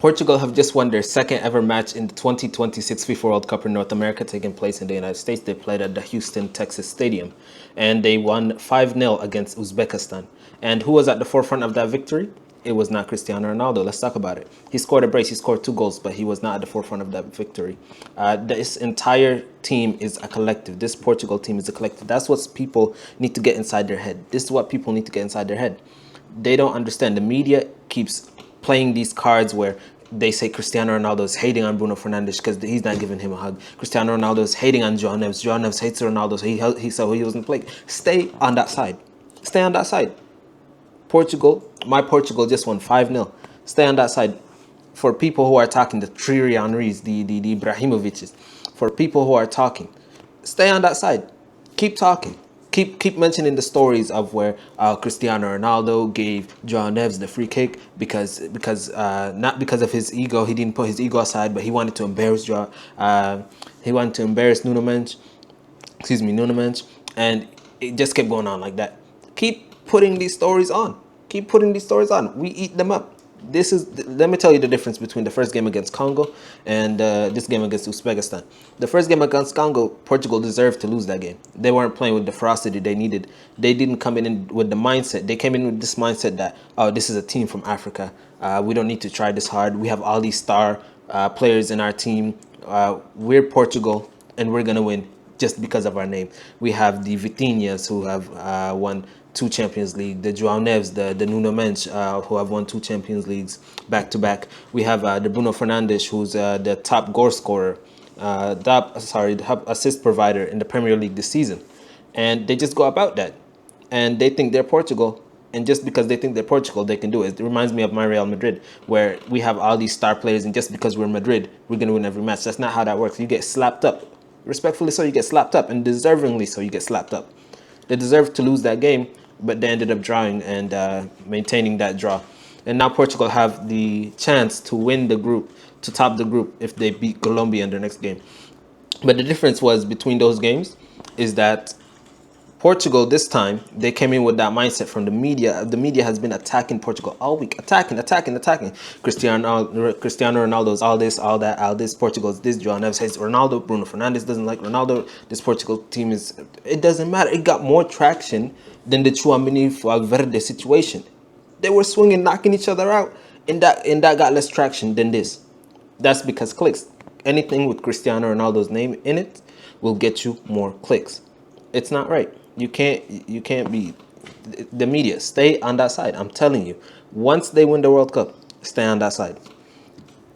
Portugal have just won their second ever match in the 2026 FIFA World Cup in North America, taking place in the United States. They played at the Houston, Texas Stadium, and they won 5-0 against Uzbekistan. And who was at the forefront of that victory? It was not Cristiano Ronaldo. Let's talk about it. He scored a brace. He scored 2 goals, but he was not at the forefront of that victory. This entire team is a collective. This Portugal team is a collective. That's what people need to get inside their head. This is what people need to get inside their head. They don't understand. The media keeps playing these cards where they say Cristiano Ronaldo is hating on Bruno Fernandes because he's not giving him a hug. Cristiano Ronaldo is hating on João Neves. João Neves hates Ronaldo, so he said he wasn't playing. Stay on that side. Stay on that side. My Portugal just won 5-0. Stay on that side. For people who are talking, the Thierry Henrys, the Ibrahimovics, for people who are talking, stay on that side. Keep talking. Keep mentioning the stories of where Cristiano Ronaldo gave João Neves the free kick because not because of his ego. He didn't put his ego aside, but he wanted to embarrass he wanted to embarrass Nuno Mendes. Nuno Mendes, and it just kept going on like that. Keep putting these stories on. Keep putting these stories on. We eat them up. Let me tell you the difference between the first game against Congo and this game against Uzbekistan. The first game against Congo, Portugal deserved to lose that game. They weren't playing with the ferocity they needed. They didn't come in with the mindset. They came in with this mindset that, oh, this is a team from Africa. We don't need to try this hard. We have all these star players in our team. We're Portugal, and we're going to win just because of our name. We have the Vitinhas who have won 2 Champions League, the João Neves, the Nuno Mendes, who have won 2 Champions Leagues back to back. We have the Bruno Fernandes, who's the top goal scorer, the top assist provider in the Premier League this season. And they just go about that. And they think they're Portugal. And just because they think they're Portugal, they can do it. It reminds me of my Real Madrid, where we have all these star players, and just because we're Madrid, we're going to win every match. That's not how that works. You get slapped up. Respectfully so, you get slapped up, and deservingly so, you get slapped up. They deserved to lose that game, but they ended up drawing and maintaining that draw. And now Portugal have the chance to win the group, to top the group if they beat Colombia in their next game. But the difference was between those games is that Portugal this time, they came in with that mindset from the media. The media has been attacking Portugal all week. Attacking. Cristiano Ronaldo's all this, all that, all this. Portugal's this. João Neves hates Ronaldo. Bruno Fernandes doesn't like Ronaldo. This Portugal team is... It doesn't matter. It got more traction than the Tchouaméni Valverde situation. They were swinging, knocking each other out. And that got less traction than this. That's because clicks. Anything with Cristiano Ronaldo's name in it will get you more clicks. It's not right. You can't be the media. Stay on that side. I'm telling you. Once they win the World Cup, stay on that side.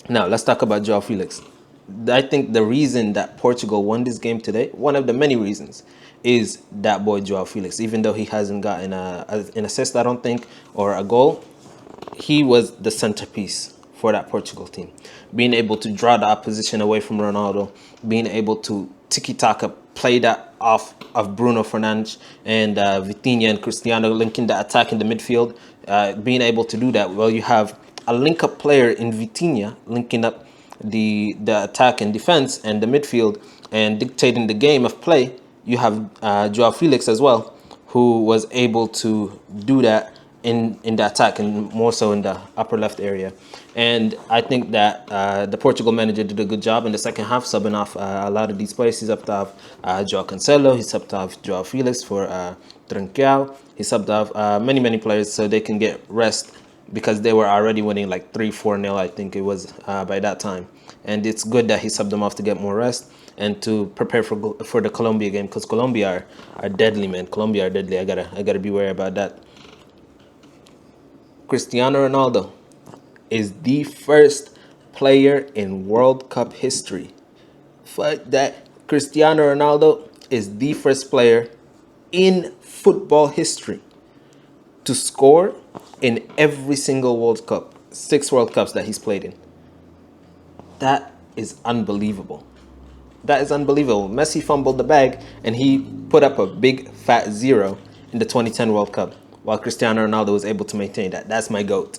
Now, let's talk about João Felix. I think the reason that Portugal won this game today, one of the many reasons, is that boy João Felix. Even though he hasn't gotten an assist, I don't think, or a goal, he was the centerpiece for that Portugal team. Being able to draw the opposition away from Ronaldo, being able to tiki-taka, play that off of Bruno Fernandes and Vitinha and Cristiano, linking the attack in the midfield, being able to do that. Well, you have a link-up player in Vitinha linking up the attack and defense and the midfield and dictating the game of play. You have João Felix as well, who was able to do that in the attack and more so in the upper left area. And I think that the Portugal manager did a good job in the second half, subbing off a lot of these players. He subbed off João Cancelo, he subbed off João Felix for Trincao. He subbed off many players so they can get rest, because they were already winning like 3-4-0, I think it was by that time. And it's good that he subbed them off to get more rest and to prepare for the Colombia game, because Colombia are deadly, man. Colombia are deadly. I gotta be wary about that. Cristiano Ronaldo is the first player in World Cup history. Fuck that. Cristiano Ronaldo is the first player in football history to score in every single World Cup, 6 World Cups that he's played in. That is unbelievable. That is unbelievable. Messi fumbled the bag and he put up a big fat 0 in the 2010 World Cup, while Cristiano Ronaldo was able to maintain that. That's my GOAT.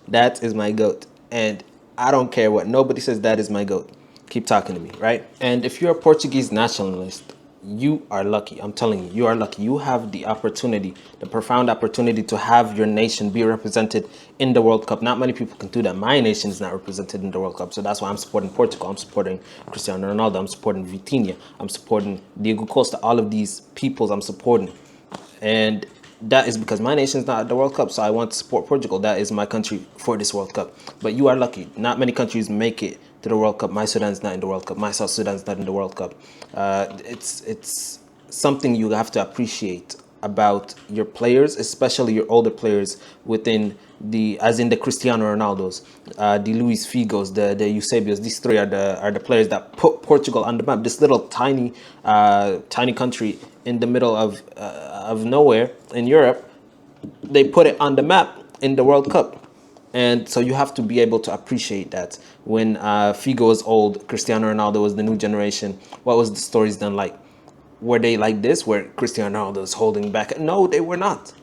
That is my GOAT. And I don't care what nobody says, that is my GOAT. Keep talking to me, right? And if you're a Portuguese nationalist, you are lucky. I'm telling you, you are lucky. You have the opportunity, the profound opportunity to have your nation be represented in the World Cup. Not many people can do that. My nation is not represented in the World Cup. So that's why I'm supporting Portugal. I'm supporting Cristiano Ronaldo. I'm supporting Vitinha. I'm supporting Diego Costa. All of these peoples I'm supporting. And that is because my nation is not at the World Cup, so I want to support Portugal. That is my country for this World Cup. But you are lucky. Not many countries make it to the World Cup. My Sudan's not in the World Cup. My South Sudan's not in the World Cup. It's something you have to appreciate about your players, especially your older players within as in the Cristiano Ronaldos, the Luis Figos, the Eusebios. These three are the players that put Portugal on the map. This little tiny country in the middle of nowhere in Europe, they put it on the map in the World Cup. And so you have to be able to appreciate that. When Figo was old, Cristiano Ronaldo was the new generation. What was the stories then like? Were they like this, where Cristiano Ronaldo is holding back? No, they were not.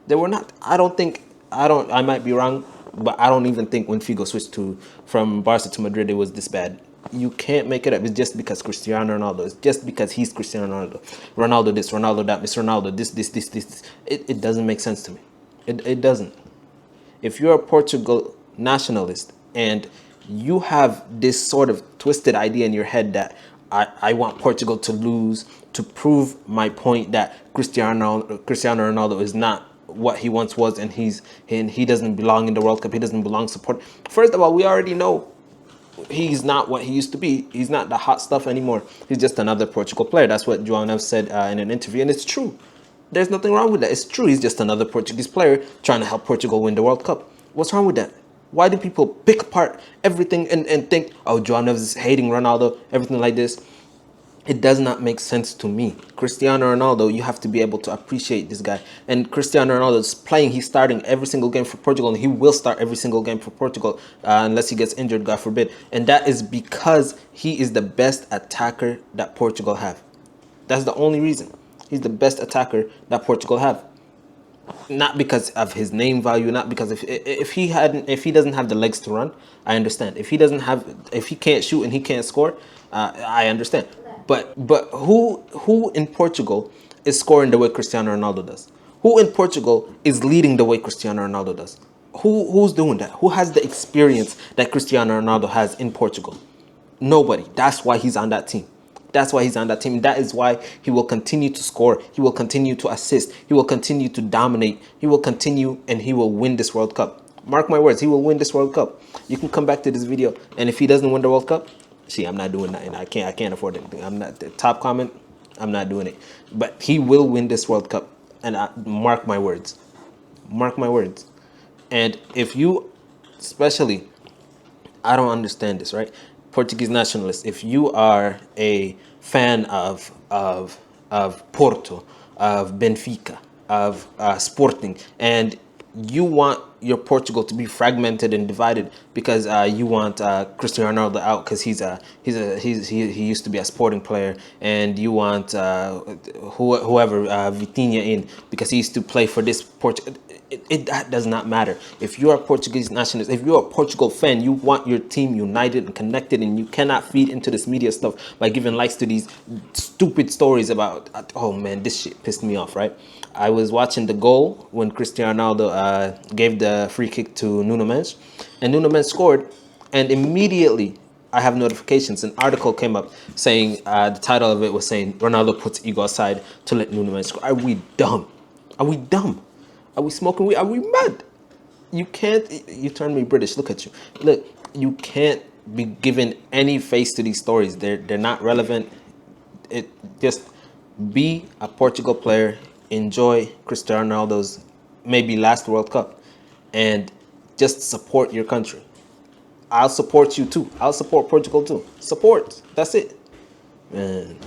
They were not. I might be wrong, but I don't even think when Figo switched from Barca to Madrid, it was this bad. You can't make it up. It's just because Cristiano Ronaldo. It's just because he's Cristiano Ronaldo. Ronaldo this, Ronaldo that, Mr. Ronaldo this. It doesn't make sense to me. It doesn't. If you're a Portugal nationalist and you have this sort of twisted idea in your head that I want Portugal to lose to prove my point that Cristiano Ronaldo is not what he once was, and he doesn't belong in the World Cup. He doesn't belong support. First of all, we already know he's not what he used to be. He's not the hot stuff anymore. He's just another Portugal player. That's what João Neves said in an interview, and it's true. There's nothing wrong with that. It's true. He's just another Portuguese player trying to help Portugal win the World Cup. What's wrong with that? Why do people pick apart everything and think, oh, João Neves is hating Ronaldo, everything like this? It does not make sense to me. Cristiano Ronaldo, you have to be able to appreciate this guy. And Cristiano Ronaldo is playing. He's starting every single game for Portugal, and he will start every single game for Portugal unless he gets injured, God forbid. And that is because he is the best attacker that Portugal have. That's the only reason. He's the best attacker that Portugal have. Not because of his name value, not because if he doesn't have the legs to run, I understand. If he can't shoot and he can't score, I understand. But who in Portugal is scoring the way Cristiano Ronaldo does? Who in Portugal is leading the way Cristiano Ronaldo does? Who's doing that? Who has the experience that Cristiano Ronaldo has in Portugal? Nobody. That's why he's on that team. That's why he's on that team. That is why he will continue to score. He will continue to assist. He will continue to dominate. He will continue and he will win this World Cup. Mark my words, he will win this World Cup. You can come back to this video, and if he doesn't win the World Cup, see, I'm not doing nothing. I can't afford it. I'm not the top comment. I'm not doing it. But he will win this World Cup. And mark my words. Mark my words. And if you, especially, I don't understand this, right? Portuguese nationalists, if you are a fan of Porto, of Benfica, of Sporting, and you want your Portugal to be fragmented and divided because you want Cristiano Ronaldo out because he used to be a Sporting player, and you want whoever Vitinha in because he used to play for this Portugal. That does not matter. If you're a Portuguese nationalist, if you're a Portugal fan, you want your team united and connected, and you cannot feed into this media stuff by giving likes to these stupid stories about, oh man, this shit pissed me off, right? I was watching the goal when Cristiano Ronaldo gave the free kick to Nuno Mendes, and Nuno Mendes scored, and immediately I have notifications. An article came up saying, the title of it was saying, Ronaldo puts ego aside to let Nuno Mendes score. Are we dumb? Are we dumb? Are we smoking weed? Are we mad? You can't, you turn me British, look at you. Look, you can't be giving any face to these stories. They're not relevant. Just be a Portugal player, enjoy Cristiano Ronaldo's maybe last World Cup, and just support your country. I'll support you too. I'll support Portugal too. Support. That's it. Man.